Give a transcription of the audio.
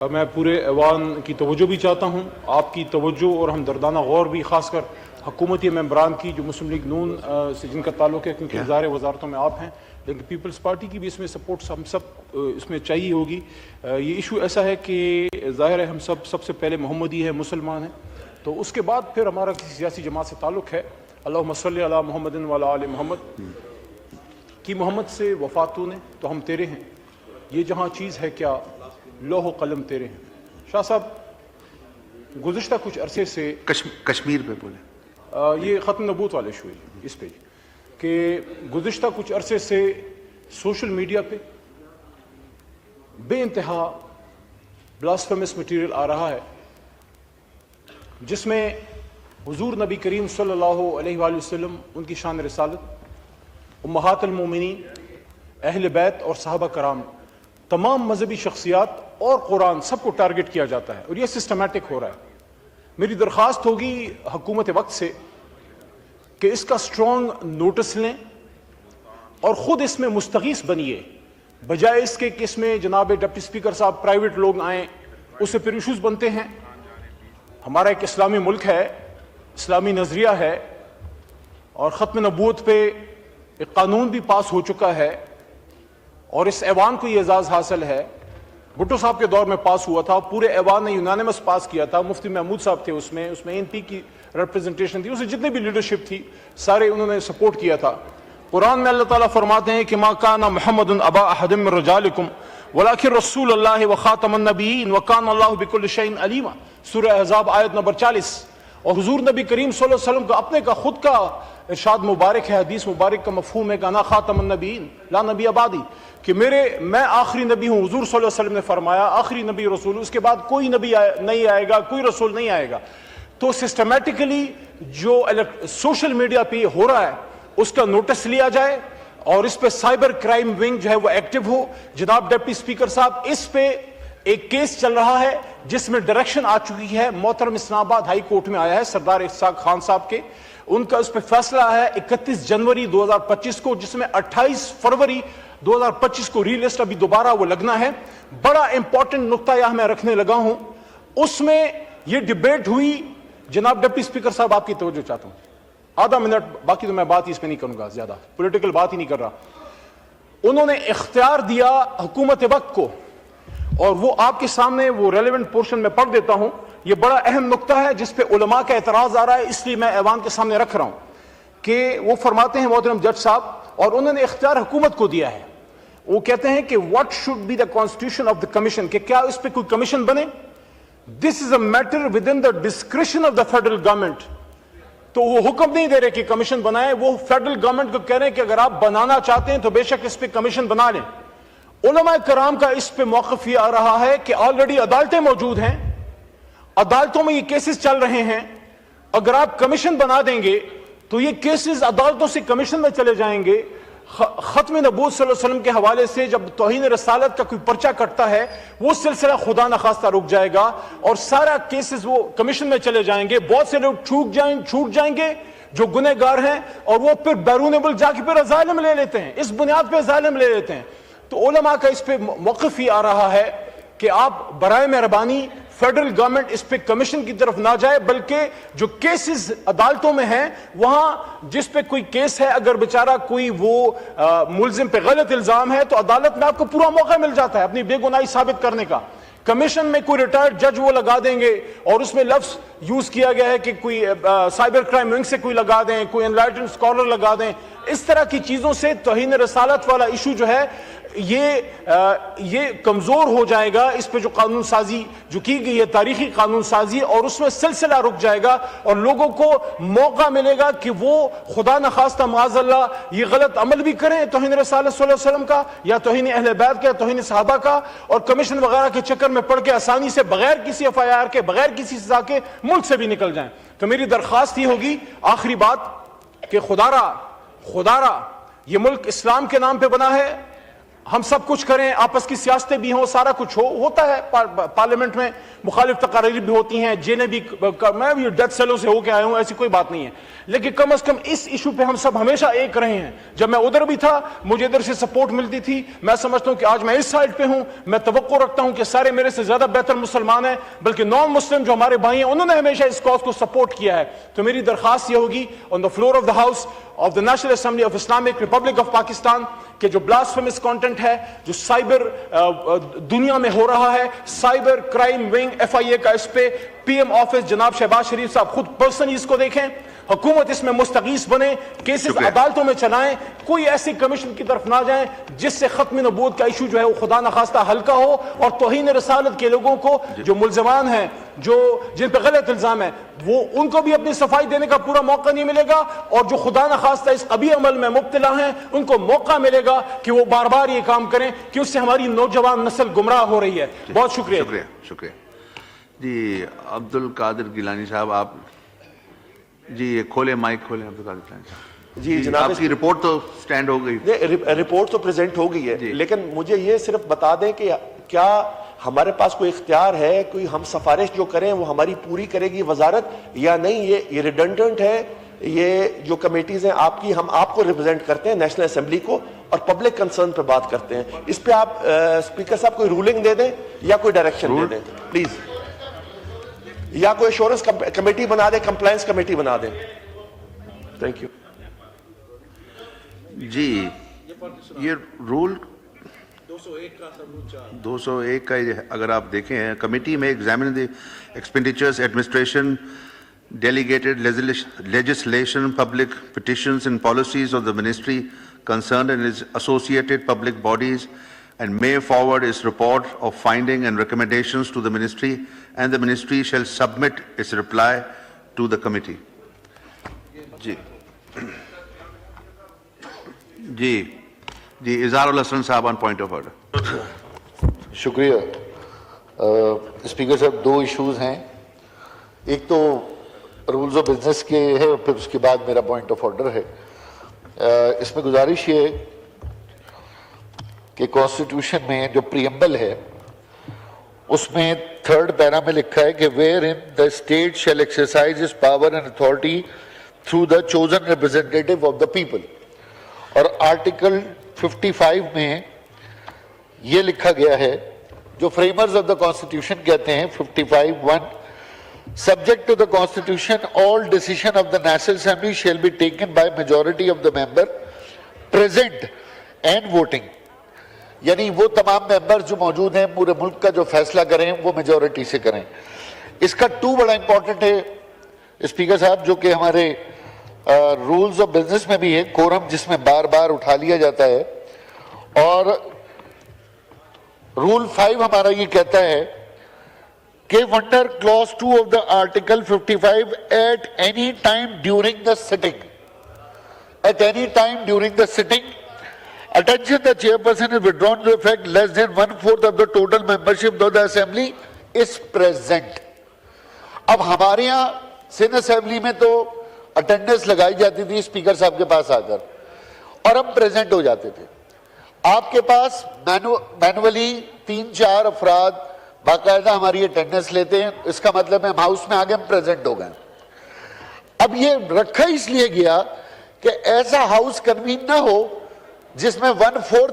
میں پورے ایوان کی توجہ بھی چاہتا ہوں، آپ کی توجہ اور ہمدردانہ غور بھی، خاص کر حکومتی ممبران کی جو مسلم لیگ نون سے جن کا تعلق ہے، کیونکہ ظاہر وزارتوں میں آپ ہیں، لیکن پیپلز پارٹی کی بھی اس میں سپورٹ ہم سب اس میں چاہیے ہوگی۔ یہ ایشو ایسا ہے کہ ظاہر ہے ہم سب سے پہلے محمدی ہیں، مسلمان ہیں، تو اس کے بعد پھر ہمارا کسی سیاسی جماعت سے تعلق ہے۔ اللہم صلی علی محمد وعلی آل محمد کی محمد سے وفات نے تو ہم تیرے ہیں، یہ جہاں چیز ہے کیا لوح و قلم تیرے ہیں۔ شاہ صاحب گزشتہ کچھ عرصے سے کشمیر پہ بولے، یہ ختم نبوت والے ایشو ہے اس پہ، کہ گزشتہ کچھ عرصے سے سوشل میڈیا پہ بے انتہا بلاسفیمس مٹیریل آ رہا ہے، جس میں حضور نبی کریم صلی اللہ علیہ وآلہ وسلم، ان کی شان رسالت، امہات المومنین، اہل بیت اور صحابہ کرام، تمام مذہبی شخصیات اور قرآن سب کو ٹارگٹ کیا جاتا ہے، اور یہ سسٹمیٹک ہو رہا ہے۔ میری درخواست ہوگی حکومت وقت سے کہ اس کا سٹرونگ نوٹس لیں اور خود اس میں مستغیث بنیے، بجائے اس کے کہ اس میں جناب ڈپٹی اسپیکر صاحب پرائیویٹ لوگ آئیں، اس سے پھر ایشوز بنتے ہیں۔ ہمارا ایک اسلامی ملک ہے، اسلامی نظریہ ہے، اور ختم نبوت پہ ایک قانون بھی پاس ہو چکا ہے، اور اس ایوان کو یہ اعزاز حاصل ہے، بھٹو صاحب کے دور میں پاس ہوا تھا، پورے ایوان نے یونانیمس پاس کیا تھا، مفتی محمود صاحب تھے اس میں این پی کی ریپرزنٹیشن تھی، اسے جتنے بھی لیڈرشپ تھی سارے انہوں نے سپورٹ کیا تھا۔ قرآن میں اللہ تعالیٰ فرماتے ہیں کہ ما کان محمد ابا احد من رجالکم ولکن رسول اللہ وخاتم النبیین وکان اللہ بکل شیء علیما، سورہ احزاب آیت نمبر 40۔ اور حضور نبی کریم صلی اللہ علیہ وسلم کا اپنے کا خود کا ارشاد مبارک ہے، حدیث مبارک کا مفہوم ہے کہ انا خاتم النبیین لا نبی بعدی، کہ میں آخری نبی ہوں۔ حضور صلی اللہ علیہ وسلم نے فرمایا آخری نبی رسول، اس کے بعد کوئی نبی نہیں آئے گا، کوئی رسول نہیں آئے گا۔ تو سسٹمیٹیکلی جو سوشل میڈیا پہ ہو رہا ہے اس کا نوٹس لیا جائے، اور اس پہ سائبر کرائم ونگ جو ہے وہ ایکٹیو ہو۔ جناب ڈپٹی اسپیکر صاحب، اس پہ ایک کیس چل رہا ہے جس میں ڈائریکشن آ چکی ہے، محترم اسلام آباد ہائی کورٹ میں آیا ہے سردار اسحاق خان صاحب کے، ان کا اس پہ فیصلہ ہے 31 جنوری 2025 کو، جس میں 28 فروری 2025 کو ری لسٹ ابھی دوبارہ وہ لگنا ہے۔ بڑا امپورٹنٹ نقطہ یہاں میں رکھنے لگا ہوں، اس میں یہ ڈیبیٹ ہوئی۔ جناب ڈپٹی اسپیکر صاحب آپ کی توجہ چاہتا ہوں، آدھا منٹ، باقی تو میں بات ہی اس پہ نہیں کروں گا، زیادہ پولیٹیکل بات ہی نہیں کر رہا۔ انہوں نے اختیار دیا حکومت وقت کو، اور وہ آپ کے سامنے وہ ریلیونٹ پورشن میں پڑھ دیتا ہوں۔ یہ بڑا اہم نقطہ ہے جس پہ علماء کا اعتراض آ رہا ہے، اس لیے میں ایوان کے سامنے رکھ رہا ہوں کہ وہ فرماتے ہیں محترم جج صاحب، اور انہوں نے اختیار حکومت کو دیا ہے۔ وہ کہتے ہیں کہ what should be the constitution of the commission, کہ کیا اس پہ کوئی کمیشن بنے؟ This is a matter within the discretion of the federal government. تو وہ حکم نہیں دے رہے کہ کمیشن بنائے، وہ فیڈرل گورنمنٹ کو کہہ رہے ہیں کہ اگر آپ بنانا چاہتے ہیں تو بے شک اس پہ کمیشن بنا لیں۔ علماء کرام کا اس پہ موقف یہ آ رہا ہے کہ آلریڈی عدالتیں موجود ہیں، عدالتوں میں یہ کیسز چل رہے ہیں، اگر آپ کمیشن بنا دیں گے تو یہ کیسز عدالتوں سے کمیشن میں چلے جائیں گے۔ ختم نبوت صلی اللہ علیہ وسلم کے حوالے سے جب توہین رسالت کا کوئی پرچہ کٹتا ہے، وہ سلسلہ خدا نخواستہ رک جائے گا، اور سارا کیسز وہ کمیشن میں چلے جائیں گے، بہت سے لوگ چھوٹ جائیں گے جو گنہگار ہیں، اور وہ پھر بیرون ملک جا کے پھر ازالم لے لیتے ہیں، اس بنیاد پہ ازالم لے لیتے ہیں۔ تو علماء کا اس پہ موقف ہی آ رہا ہے کہ آپ برائے مہربانی فیڈرل گورنمنٹ اس پہ کمیشن کی طرف نہ جائے، بلکہ جو کیسز عدالتوں میں ہیں وہاں جس پہ کوئی کیس ہے، اگر بیچارہ کوئی وہ ملزم پہ غلط الزام ہے تو عدالت میں آپ کو پورا موقع مل جاتا ہے اپنی بے گناہی ثابت کرنے کا۔ کمیشن میں کوئی ریٹائرڈ جج وہ لگا دیں گے، اور اس میں لفظ یوز کیا گیا ہے کہ کوئی سائبر کرائم ونگ سے کوئی لگا دیں، کوئی انلائٹنڈ اسکالر لگا دیں، اس طرح کی چیزوں سے توہین رسالت والا ایشو جو ہے یہ کمزور ہو جائے گا۔ اس پہ جو قانون سازی جو کی گئی ہے، تاریخی قانون سازی، اور اس میں سلسلہ رک جائے گا، اور لوگوں کو موقع ملے گا کہ وہ خدا نخواستہ معاذ اللہ یہ غلط عمل بھی کریں توہین رسالت صلی اللہ علیہ وسلم کا، یا توہین اہل بیت کا، یا توہین صحابہ کا، اور کمیشن وغیرہ کے چکر میں پڑھ کے آسانی سے بغیر کسی ایف آئی آر کے، بغیر کسی سزا کے ملک سے بھی نکل جائیں۔ تو میری درخواست یہ ہوگی، آخری بات، کہ خدا را یہ ملک اسلام کے نام پہ بنا ہے، ہم سب کچھ کریں, آپس کی سیاستیں بھی ہوں, سارا کچھ ہوتا ہے پارلیمنٹ میں, مخالف تقاریر بھی ہوتی ہیں, جیلیں بھی, میں بھی ڈیتھ سیلوں سے ہو کے آیا ہوں, ایسی کوئی بات نہیں ہے, لیکن کم از کم اس ایشو پہ ہم سب ہمیشہ ایک رہے ہیں. جب میں ادھر بھی تھا مجھے ادھر سے سپورٹ ملتی تھی, میں سمجھتا ہوں کہ آج میں اس سائڈ پہ ہوں, میں توقع رکھتا ہوں کہ سارے میرے سے زیادہ بہتر مسلمان ہیں, بلکہ نان مسلم جو ہمارے بھائی ہیں انہوں نے ہمیشہ اس کاز کو سپورٹ کیا ہے. تو میری درخواست یہ ہوگی on the floor of the house of the national assembly of Islamic Republic of Pakistan کہ جو بلاسفیمس کانٹینٹ ہے جو سائبر دنیا میں ہو رہا ہے, سائبر کرائم ونگ FIA کا اس پہ پی ایم آفس جناب شہباز شریف صاحب خود پرسنلی اس کو دیکھیں, حکومت اس میں مستغیث بنے, کیسز عدالتوں میں چلائیں, کوئی ایسی کمیشن کی طرف نہ جائیں جس سے ختم نبوت کا ایشو جو ہے وہ خدا نخواستہ ہلکا ہو, اور توہین رسالت کے لوگوں کو جو ملزمان ہیں, جو جن پہ غلط الزام ہے, وہ ان کو بھی اپنی صفائی دینے کا پورا موقع نہیں ملے گا, اور جو خدا نخواستہ اس قبیح عمل میں مبتلا ہیں ان کو موقع ملے گا کہ وہ بار بار یہ کام کریں, کہ اس سے ہماری نوجوان نسل گمراہ ہو رہی ہے. بہت شکریہ. شکریہ جی. عبد القادر گیلانی صاحب, آپ جی کھولیں مائک کھولیں. عبد القادر گیلانی صاحب جی جناب, آپ کی رپورٹ تو سٹینڈ ہو گئی, رپورٹ تو پریزنٹ ہو گئی ہے, لیکن مجھے یہ صرف بتا دیں کہ کیا ہمارے پاس کوئی اختیار ہے, کوئی ہم سفارش جو کریں وہ ہماری پوری کرے گی وزارت یا نہیں؟ یہ ریڈنڈنٹ ہے, یہ جو کمیٹیز ہیں آپ کی, ہم آپ کو ریپرزینٹ کرتے ہیں نیشنل اسمبلی کو, اور پبلک کنسرن پہ بات کرتے ہیں. اس پہ آپ اسپیکر صاحب کوئی رولنگ دے دیں یا کوئی ڈائریکشن دے دیں پلیز, یا کوئی ایشورنس کمیٹی بنا دیں, کمپلائنس کمیٹی بنا دیں. Thank you. جی یہ رول 201 کا اگر آپ دیکھیں ہیں, کمیٹی میں examine the expenditures, administration, delegated legislation, public petitions and policies of the ministry concerned and its associated public bodies, and may forward its report of finding and recommendations to the ministry, and the ministry shall submit its reply to the committee. جی اظہار الحسن صاحب on point of order. شکریہ speaker صاحب. دو issues ہیں, ایک تو rules of business کے ہے, پھر اس کے بعد میرا پوائنٹ آف آرڈر ہے. اس میں گزارش یہ ہے کہ کانسٹیٹیوشن میں جو پریمبل ہے اس میں 3rd پیرا میں لکھا ہے کہ where in the state shall exercise its power and authority through the chosen representative of the people, اور آرٹیکل 55 میں یہ لکھا گیا ہے جو فریمرز آف دا کانسٹیٹیوشن کہتے ہیں 55(1) subject to the constitution all decision of the national assembly shall be taken by majority of the member present and voting. یعنی وہ تمام ممبر جو موجود ہیں پورے ملک کا جو فیصلہ کریں وہ میجورٹی سے کریں. اس کا 2 بڑا امپورٹنٹ ہے اسپیکر صاحب, جو کہ ہمارے رولز آف بزنس میں بھی ہے, کورم جس میں بار بار اٹھا لیا جاتا ہے, اور رول 5 ہمارا یہ کہتا ہے کہ under clause 2 of the article 55 at any time during the sitting, attention, the chairperson is withdrawn to effect less than 1/4 of the total membership of the assembly is present. اب ہمارے یہاں سندھ اسمبلی میں تو اٹینڈنس لگائی جاتی تھی speaker صاحب کے پاس آ کر, اور ہم پریزنٹ ہو جاتے تھے. آپ کے پاس مینولی 3-4 افراد باقاعدہ ہماری اٹینڈنس لیتے ہیں, اس کا مطلب ہے ہم ہاؤس میں آگے ہم پریزنٹ ہو گئے. اب یہ رکھا اس لیے گیا کہ ایسا ہاؤس کنوین نہ ہو جس میں 1/4